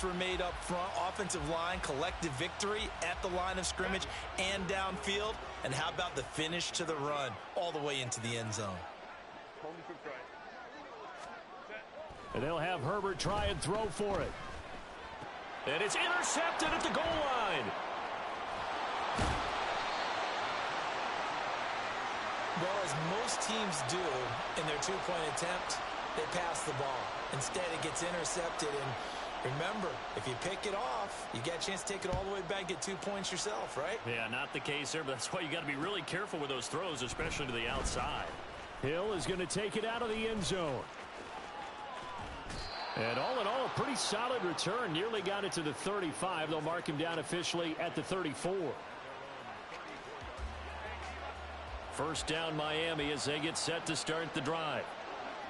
were made up front. Offensive line, collective victory at the line of scrimmage and downfield. And how about the finish to the run all the way into the end zone? And they'll have Herbert try and throw for it. And it's intercepted at the goal line. Well, as most teams do in their two-point attempt, they pass the ball. Instead, it gets intercepted. And remember, if you pick it off, you get a chance to take it all the way back, get 2 points yourself, right? Yeah, not the case there, but that's why you got to be really careful with those throws, especially to the outside. Hill is going to take it out of the end zone. And all in all, a pretty solid return. Nearly got it to the 35. They'll mark him down officially at the 34. First down, Miami, as they get set to start the drive.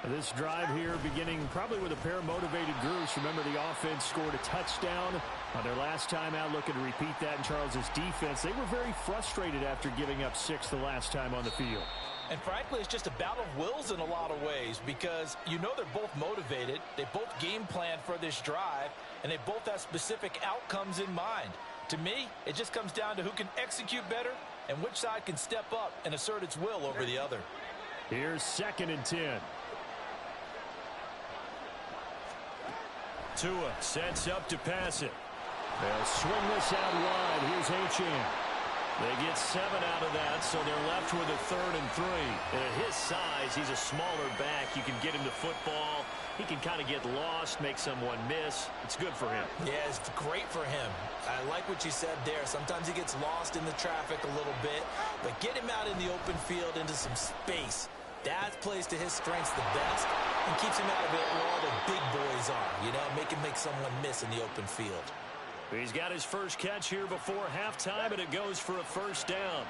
This drive here beginning probably with a pair of motivated groups. Remember, the offense scored a touchdown on their last time out. Looking to repeat that in Charles's defense. They were very frustrated after giving up 6 the last time on the field. And frankly, it's just a battle of wills in a lot of ways because you know they're both motivated. They both game plan for this drive, and they both have specific outcomes in mind. To me, it just comes down to who can execute better and which side can step up and assert its will over the other. Here's 2nd and 10. Tua sets up to pass it. They'll swing this out wide. Here's Achane. They get 7 out of that, so they're left with a 3rd and 3. And at his size, he's a smaller back. You can get him the football. He can kind of get lost, make someone miss. It's good for him. Yeah, it's great for him. I like what you said there. Sometimes he gets lost in the traffic a little bit, but get him out in the open field into some space. That plays to his strengths the best and keeps him out of it where all the big boys are, you know, make him make someone miss in the open field. He's got his first catch here before halftime, and it goes for a first down.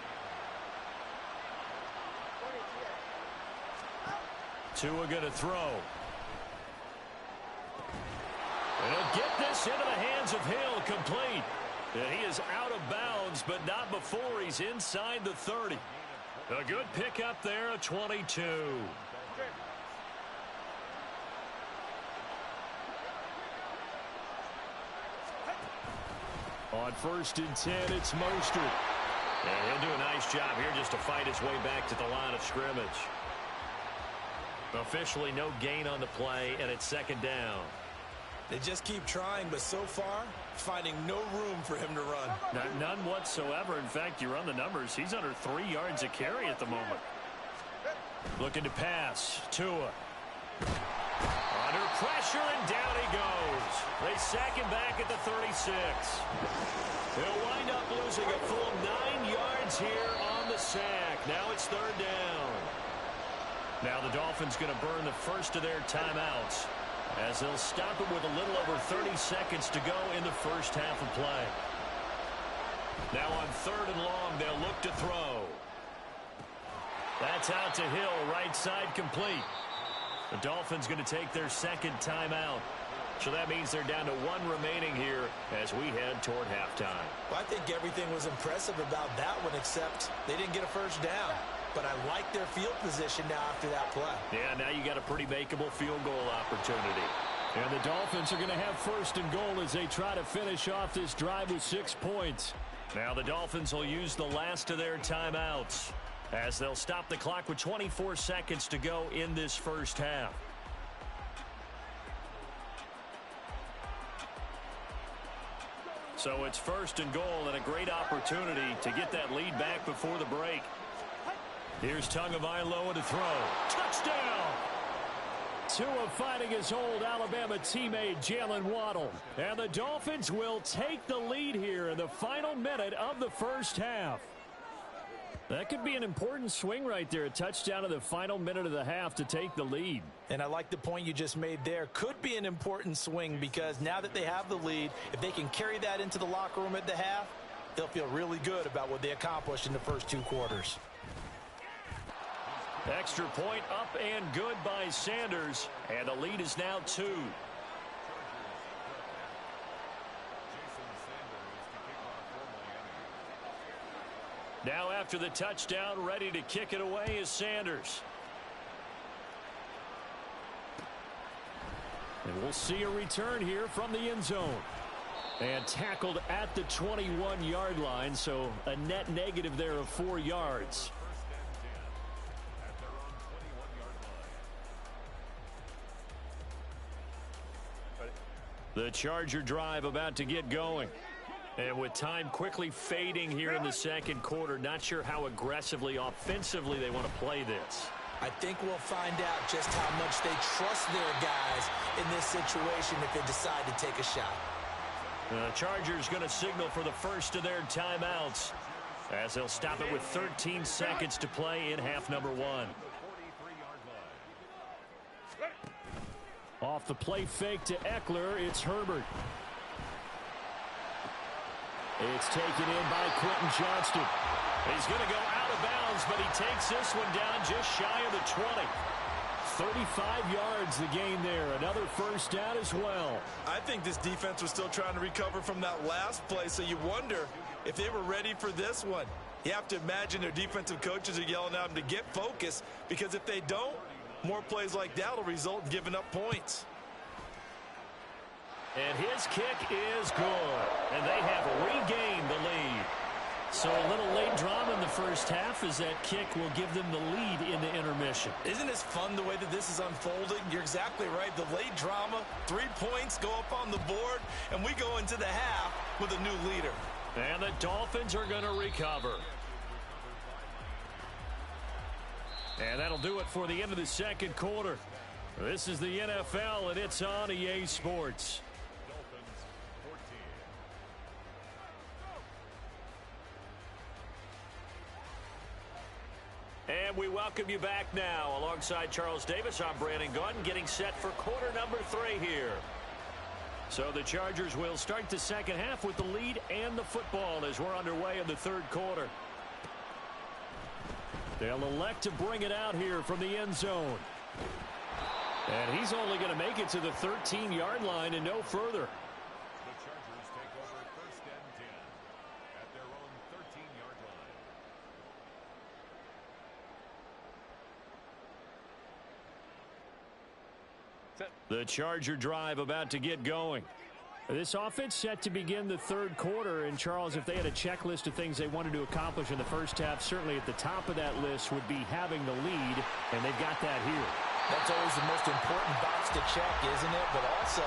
Tua going to throw. And he'll get this into the hands of Hill, complete. And he is out of bounds, but not before he's inside the 30. A good pickup there, a 22. On 1st and 10, it's Mostert. And he'll do a nice job here just to fight his way back to the line of scrimmage. Officially no gain on the play, and it's 2nd down. They just keep trying, but so far, finding no room for him to run. None whatsoever. In fact, you run the numbers. He's under 3 yards a carry at the moment. Looking to pass. Tua. Under pressure, and down he goes. They sack him back at the 36. He'll wind up losing a full 9 yards here on the sack. Now it's 3rd down. Now the Dolphins going to burn the first of their timeouts, as they'll stop it with a little over 30 seconds to go in the first half of play. Now on 3rd and long, they'll look to throw. That's out to Hill, right side complete. The Dolphins going to take their 2nd timeout. So that means they're down to 1 remaining here as we head toward halftime. Well, I think everything was impressive about that one, except they didn't get a first down. But I like their field position now after that play. Yeah, now you got a pretty makeable field goal opportunity. And the Dolphins are going to have 1st and goal as they try to finish off this drive with 6 points. Now the Dolphins will use the last of their timeouts, as they'll stop the clock with 24 seconds to go in this first half. So it's 1st and goal, and a great opportunity to get that lead back before the break. Here's Tagovailoa to throw. Touchdown! Tua fighting his old Alabama teammate Jalen Waddle. And the Dolphins will take the lead here in the final minute of the first half. That could be an important swing right there. A touchdown in the final minute of the half to take the lead. And I like the point you just made there. Could be an important swing because now that they have the lead, if they can carry that into the locker room at the half, they'll feel really good about what they accomplished in the first 2 quarters. Extra point up and good by Sanders. And the lead is now 2. Now after the touchdown, ready to kick it away is Sanders. And we'll see a return here from the end zone. And tackled at the 21-yard line, so a net negative there of 4 yards. The Charger drive about to get going. And with time quickly fading here in the second quarter, not sure how aggressively, offensively they want to play this. I think we'll find out just how much they trust their guys in this situation if they decide to take a shot. The Chargers going to signal for the first of their timeouts as they'll stop it with 13 seconds to play in half number 1. Off the play fake to Eckler, it's Herbert. It's taken in by Quentin Johnston. He's going to go out of bounds, but he takes this one down just shy of the 20. 35 yards the gain there. Another first down as well. I think this defense was still trying to recover from that last play, so you wonder if they were ready for this one. You have to imagine their defensive coaches are yelling at them to get focused, because if they don't, more plays like that will result in giving up points. And his kick is good. And they have regained the lead. So a little late drama in the first half as that kick will give them the lead in the intermission. Isn't this fun the way that this is unfolding? You're exactly right. The late drama, 3 points go up on the board, and we go into the half with a new leader. And the Dolphins are going to recover. And that'll do it for the end of the second quarter. This is the NFL, and it's on EA Sports. And we welcome you back now. Alongside Charles Davis, I'm Brandon Gunn, getting set for quarter number 3 here. So the Chargers will start the second half with the lead and the football as we're underway in the third quarter. They'll elect to bring it out here from the end zone. And he's only going to make it to the 13-yard line and no further. The Chargers take over first and 10 at their own 13-yard line. The Charger drive about to get going. This offense set to begin the third quarter. And, Charles, if they had a checklist of things they wanted to accomplish in the first half, certainly at the top of that list would be having the lead, and they've got that here. That's always the most important box to check, isn't it? But also,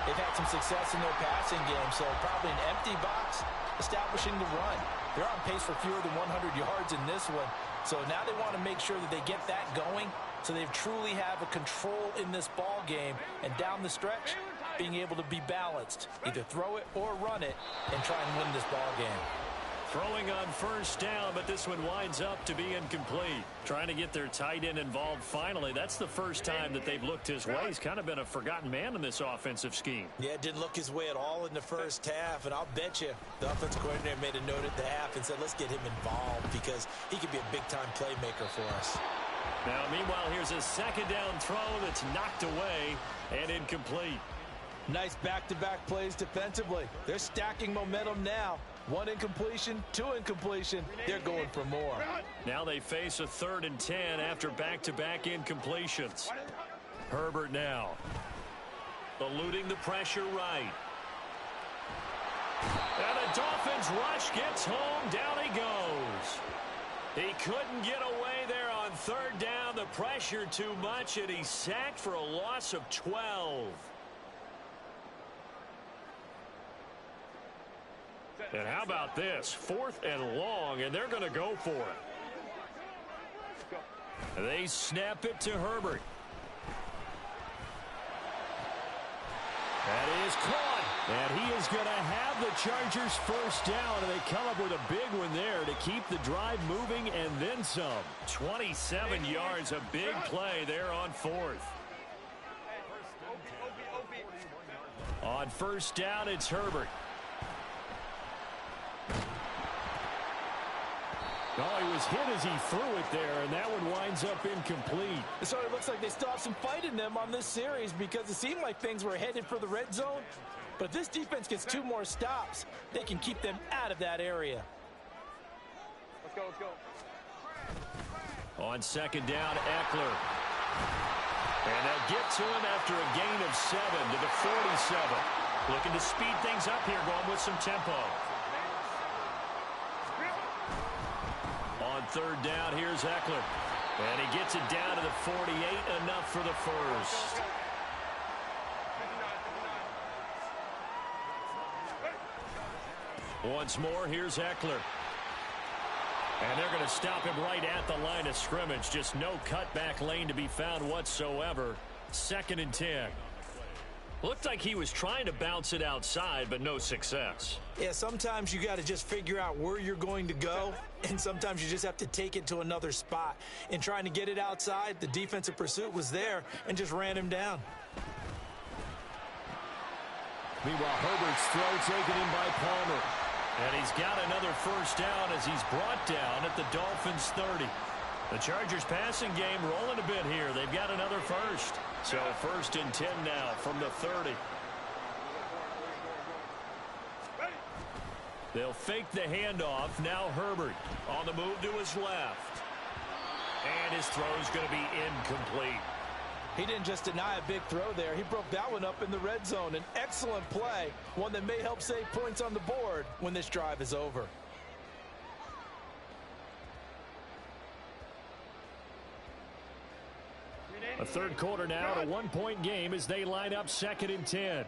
they've had some success in their passing game, so probably an empty box establishing the run. They're on pace for fewer than 100 yards in this one, so now they want to make sure that they get that going so they truly have a control in this ball game, and down the stretch, being able to be balanced, either throw it or run it, and try and win this ball game. Throwing on first down, but this one winds up to be incomplete. Trying to get their tight end involved finally. That's the first time that they've looked his way. He's kind of been a forgotten man in this offensive scheme. Yeah, it didn't look his way at all in the first half, and I'll bet you the offensive coordinator made a note at the half and said, let's get him involved because he could be a big-time playmaker for us. Now, meanwhile, here's a second down throw that's knocked away and incomplete. Nice back-to-back plays defensively. They're stacking momentum now. 1 incompletion, 2 incompletion. They're going for more. Now they face a 3rd and 10 after back-to-back incompletions. Herbert now. Eluding the pressure right. And the Dolphins rush gets home. Down he goes. He couldn't get away there on 3rd down. The pressure too much, and he's sacked for a loss of 12. And how about this? 4th and long, and they're going to go for it. They snap it to Herbert. That is caught. And he is going to have the Chargers first down, and they come up with a big one there to keep the drive moving and then some. 27 yards, a big play there on 4th. On first down, it's Herbert. Oh, he was hit as he threw it there, and that one winds up incomplete. So it looks like they still have some fight in them on this series because it seemed like things were headed for the red zone. But if this defense gets 2 more stops, they can keep them out of that area. Let's go. On second down, Eckler. And they'll get to him after a gain of 7 to the 47. Looking to speed things up here, going with some tempo. On third down, here's Eckler. And he gets it down to the 48, enough for the first. Once more, here's Eckler. And they're going to stop him right at the line of scrimmage. Just no cutback lane to be found whatsoever. 2nd and 10. Looked like he was trying to bounce it outside, but no success. Yeah, sometimes you got to just figure out where you're going to go, and sometimes you just have to take it to another spot. In trying to get it outside, the defensive pursuit was there and just ran him down. Meanwhile, Herbert's throw taken in by Palmer. And he's got another first down as he's brought down at the Dolphins' 30. The Chargers passing game rolling a bit here. They've got another first. So 1st and 10 now from the 30. They'll fake the handoff. Now Herbert on the move to his left. And his throw's going to be incomplete. He didn't just deny a big throw there. He broke that one up in the red zone. An excellent play, one that may help save points on the board when this drive is over. A third quarter now, a 1-point game as they line up 2nd and 10.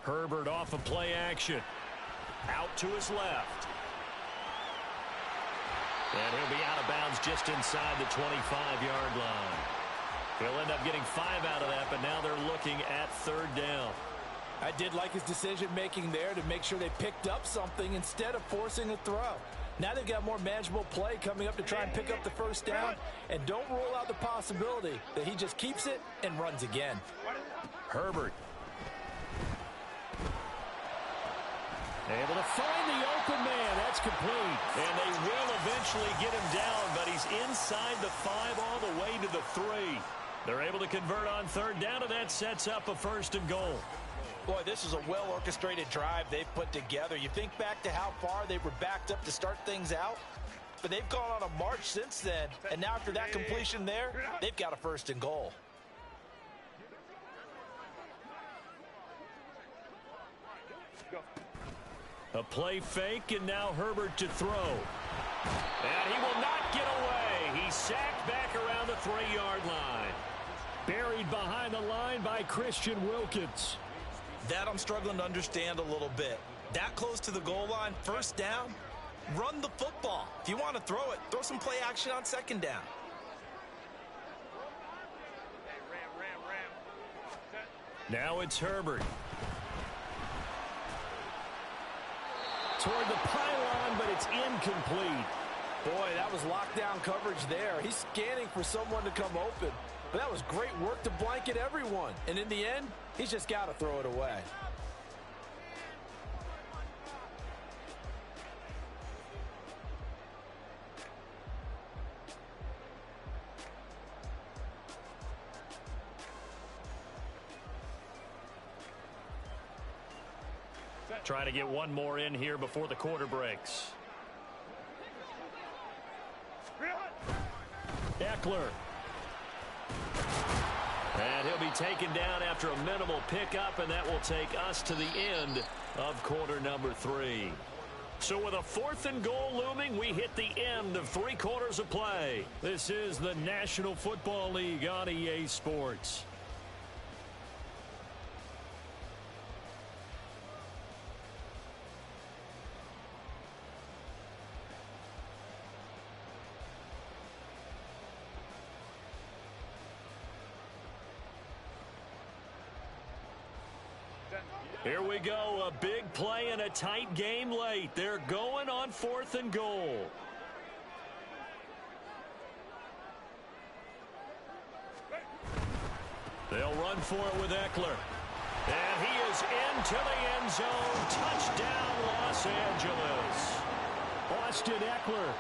Herbert off of play action. Out to his left. And he'll be out of bounds just inside the 25-yard line. He'll end up getting 5 out of that, but now they're looking at 3rd down. I did like his decision-making there to make sure they picked up something instead of forcing a throw. Now they've got more manageable play coming up to try and pick up the first down, and don't rule out the possibility that he just keeps it and runs again. Herbert. Able to find the open man. That's complete. And they will eventually get him down, but he's inside the 5 all the way to the 3. They're able to convert on 3rd down, and that sets up a 1st and goal. Boy, this is a well-orchestrated drive they've put together. You think back to how far they were backed up to start things out, but they've gone on a march since then, and now after that completion there, they've got a 1st and goal. A play fake, and now Herbert to throw. And he will not get away. He's sacked back around the 3-yard line. Buried behind the line by Christian Wilkins. That I'm struggling to understand a little bit. That close to the goal line, 1st down, run the football. If you want to throw it, throw some play action on 2nd down. Now it's Herbert. Toward the pylon, but it's incomplete. Boy, that was lockdown coverage there. He's scanning for someone to come open. But that was great work to blanket everyone. And in the end, he's just got to throw it away. Trying to get one more in here before the quarter breaks. Eckler. And he'll be taken down after a minimal pickup, and that will take us to the end of quarter number 3. So with a 4th and goal looming, we hit the end of 3 quarters of play. This is the National Football League on EA Sports. Here we go, a big play and a tight game late. They're going on 4th and goal. They'll run for it with Eckler. And he is into the end zone. Touchdown, Los Angeles. Austin Eckler,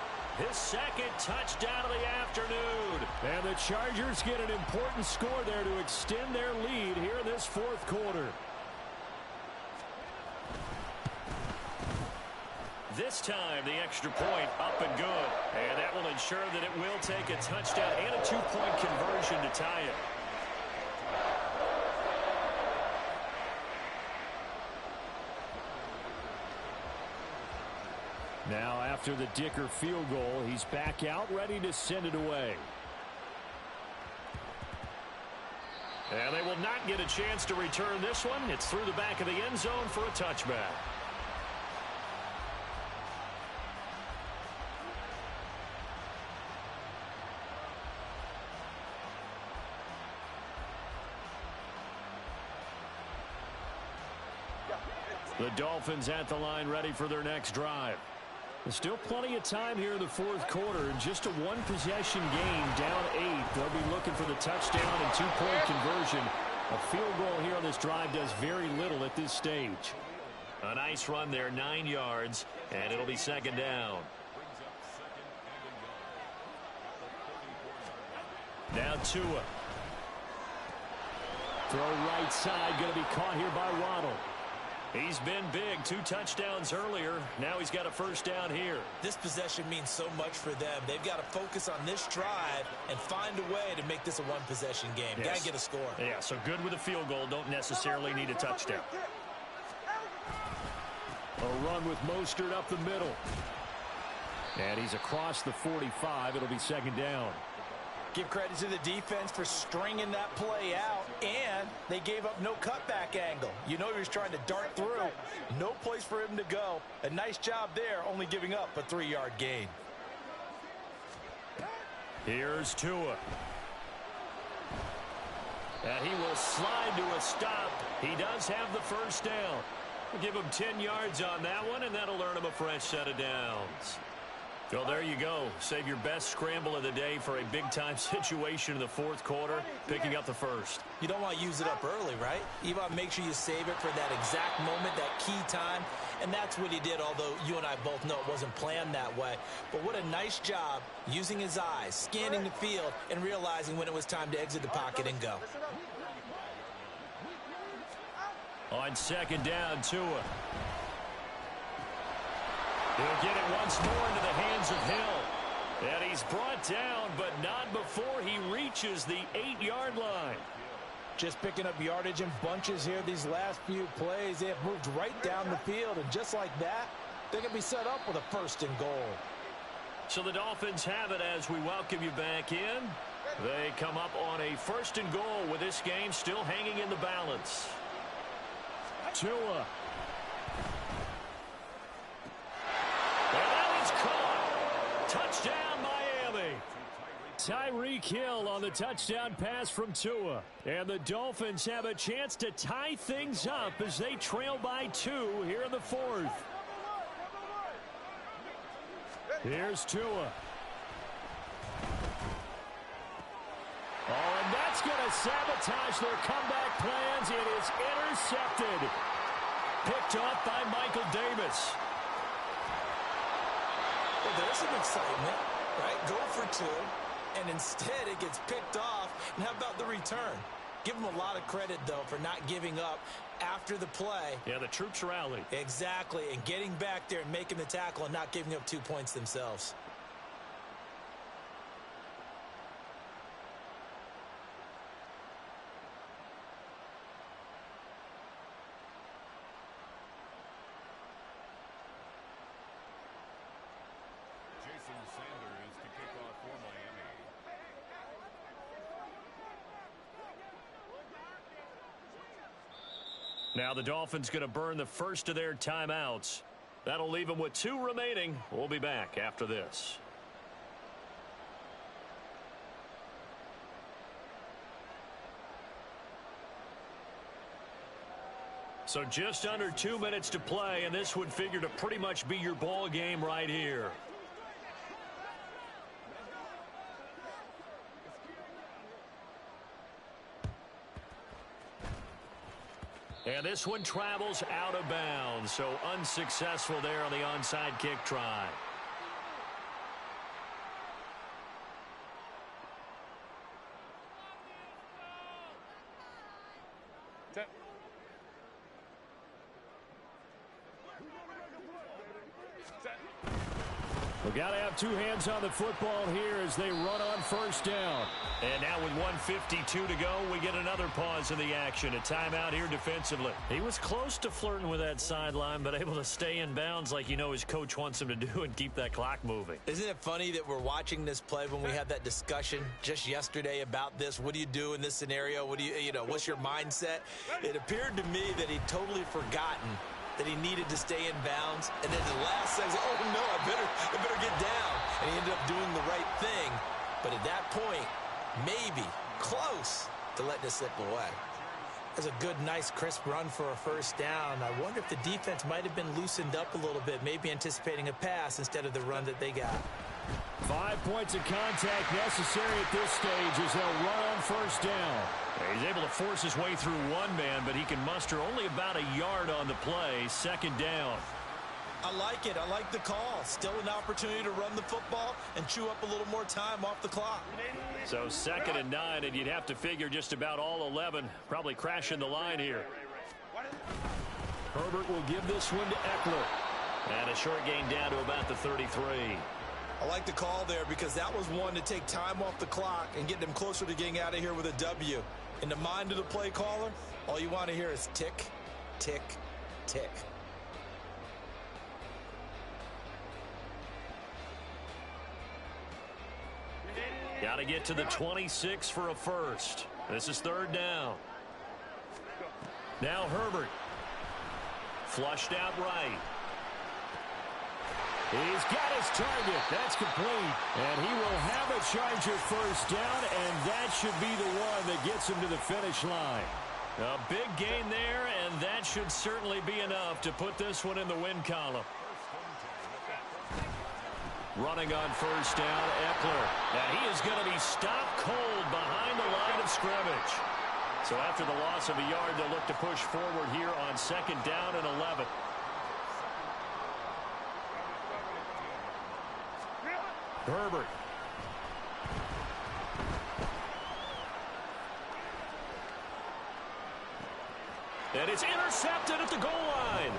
his 2nd touchdown of the afternoon. And the Chargers get an important score there to extend their lead here in this 4th quarter. This time, the extra point up and good. And that will ensure that it will take a touchdown and a two-point conversion to tie it. Now, after the Dicker field goal, he's back out, ready to send it away. And they will not get a chance to return this one. It's through the back of the end zone for a touchback. The Dolphins at the line, ready for their next drive. There's still plenty of time here in the fourth quarter. Just a one-possession game, down 8. They'll be looking for the touchdown and two-point conversion. A field goal here on this drive does very little at this stage. A nice run there, 9 yards, and it'll be second down. Now Tua. Throw right side, going to be caught here by Waddle. He's been big, 2 touchdowns earlier. Now he's got a first down here. This possession means so much for them. They've got to focus on this drive and find a way to make this a one-possession game. Yes. Got to get a score. Yeah, so good with a field goal. Don't necessarily need a touchdown. A run with Mostert up the middle. And he's across the 45. It'll be second down. Give credit to the defense for stringing that play out, and they gave up no cutback angle. You know he was trying to dart through. No place for him to go. A nice job there, only giving up a 3-yard gain. Here's Tua. And he will slide to a stop. He does have the first down. We'll give him 10 yards on that one, and that'll earn him a fresh set of downs. Well, there you go. Save your best scramble of the day for a big-time situation in the fourth quarter, picking up the first. You don't want to use it up early, right? You want to make sure you save it for that exact moment, that key time, and that's what he did, although you and I both know it wasn't planned that way. But what a nice job using his eyes, scanning the field, and realizing when it was time to exit the pocket and go. On second down, Tua. He'll get it once more into the hands of Hill. And he's brought down, but not before he reaches the 8-yard line. Just picking up yardage in bunches here these last few plays. They have moved right down the field, and just like that, they're going to be set up with a first and goal. So the Dolphins have it as we welcome you back in. They come up on a first and goal with this game still hanging in the balance. Tua. Touchdown, Miami. Tyreek Hill on the touchdown pass from Tua. And the Dolphins have a chance to tie things up as they trail by 2 here in the fourth. Here's Tua. Oh, and that's going to sabotage their comeback plans. It is intercepted. Picked off by Michael Davis. Well, there's some excitement, right? Go for 2, and instead it gets picked off. And how about the return? Give them a lot of credit, though, for not giving up after the play. Yeah, the troops rallied. Exactly, and getting back there and making the tackle and not giving up 2 points themselves. Now the Dolphins going to burn the first of their timeouts. That'll leave them with 2 remaining. We'll be back after this. So just under 2 minutes to play, and this would figure to pretty much be your ball game right here. And this one travels out of bounds, so unsuccessful there on the onside kick try. We got to have two hands on the football here as they run on first down. And now with 1:52 to go, we get another pause in the action. A timeout here defensively. He was close to flirting with that sideline, but able to stay in bounds like his coach wants him to do and keep that clock moving. Isn't it funny that we're watching this play when we had that discussion just yesterday about this? What do you do in this scenario? What do what's your mindset? It appeared to me that he'd totally forgotten that he needed to stay in bounds, and then the last second, oh no, I better get down. And he ended up doing the right thing. But at that point, maybe close to letting it slip away. That's a good, nice, crisp run for a first down. I wonder if the defense might have been loosened up a little bit, maybe anticipating a pass instead of the run that they got. 5 points of contact necessary at this stage as they'll run on first down. He's able to force his way through one man, but he can muster only about a yard on the play. Second down. I like it. I like the call. Still an opportunity to run the football and chew up a little more time off the clock. So 2nd and 9, and you'd have to figure just about all 11 probably crashing the line here. Herbert will give this one to Eckler. And a short gain down to about the 33. I like the call there because that was one to take time off the clock and get them closer to getting out of here with a W. In the mind of the play caller, all you want to hear is tick, tick, tick. Got to get to the 26 for a first. This is 3rd down. Now Herbert. Flushed out right. He's got his target. That's complete. And he will have a Charger first down, and that should be the one that gets him to the finish line. A big gain there, and that should certainly be enough to put this one in the win column. Running on first down, Eckler. And he is going to be stopped cold behind the line of scrimmage. So after the loss of a yard, they'll look to push forward here on 2nd down and 11. Herbert. And it's intercepted at the goal line.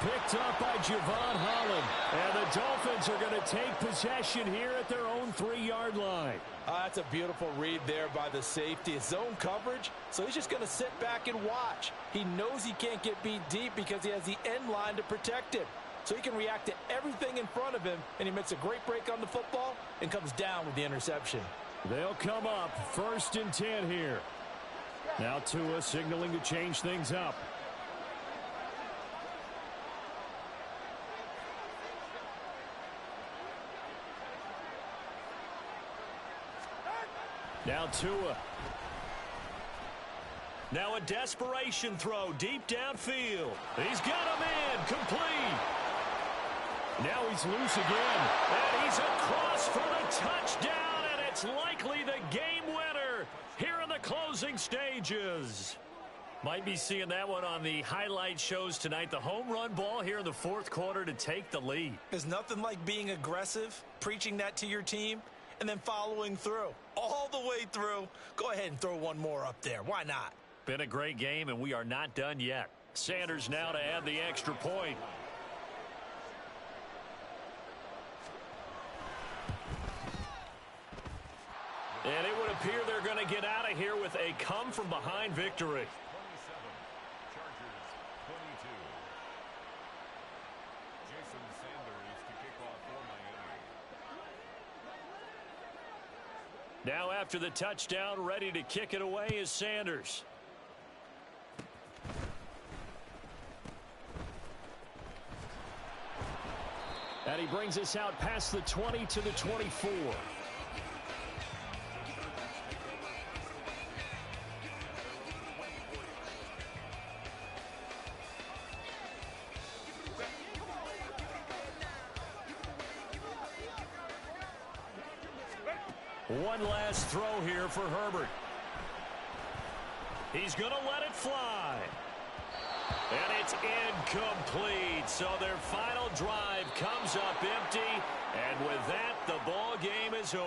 Picked up by Javon Holland. And the Dolphins are going to take possession here at their own 3-yard line. That's a beautiful read there by the safety. Zone coverage, so he's just going to sit back and watch. He knows he can't get beat deep because he has the end line to protect him. So he can react to everything in front of him, and he makes a great break on the football and comes down with the interception. They'll come up 1st and 10 here. Now Tua signaling to change things up. Now Tua. Now a desperation throw deep downfield. He's got him in. Complete. Now he's loose again. And he's across for the touchdown. And it's likely the game winner here in the closing stages. Might be seeing that one on the highlight shows tonight. The home run ball here in the 4th quarter to take the lead. There's nothing like being aggressive, preaching that to your team, and then following through. All the way through. Go ahead and throw one more up there. Why not? Been a great game, and we are not done yet. Sanders now to add the extra point. And it would appear they're going to get out of here with a come-from-behind victory. 27, Chargers 22. Jason Sanders to kick off for Miami. Now after the touchdown, ready to kick it away is Sanders. And he brings us out past the 20 to the 24. One last throw here for Herbert. He's going to let it fly. And it's incomplete. So their final drive comes up empty. And with that, the ball game is over.